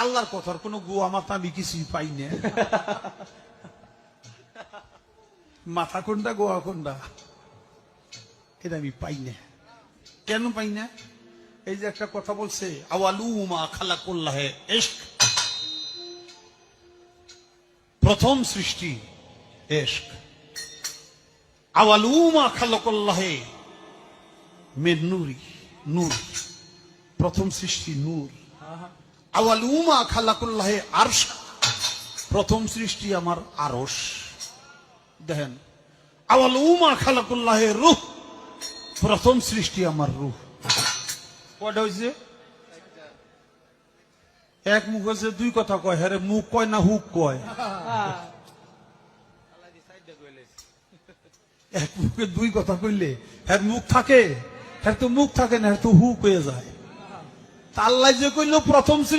আল্লাহর কথার কোন গোয়া মাথা আমি কিছুই পাই না। মাথা কোনটা গোয়া কোনটা এটা আমি পাই না। কেন পাই না? এই যে একটা কথা বলছে, আওয়ালুমা খালাকুল্লাহে ইশক, প্রথম সৃষ্টি ইশক। আওয়ালুমা খালাকুল্লাহে মিন নূরি, নূর, প্রথম সৃষ্টি নূর। আওয়ালুমা খালাকুল্লাহে আরশ, প্রথম সৃষ্টি আমার আরশ। দেখেন, আওয়ালুমা খালাকুল্লাহে রূহ, প্রথম সৃষ্টি আমার রূহ। কয়টা হয়েছে? এক মুখ হয়েছে, দুই কথা কয়। হ্যাঁ, মুখ কয় না হুক কয়? এক মুখে দুই কথা কইলে হ্যাঁ মুখ থাকে, হ্যাঁ তো মুখ থাকে না, হ্যাঁ তো হুক হয়ে যায়। আল্লাহ যে কইল প্রথম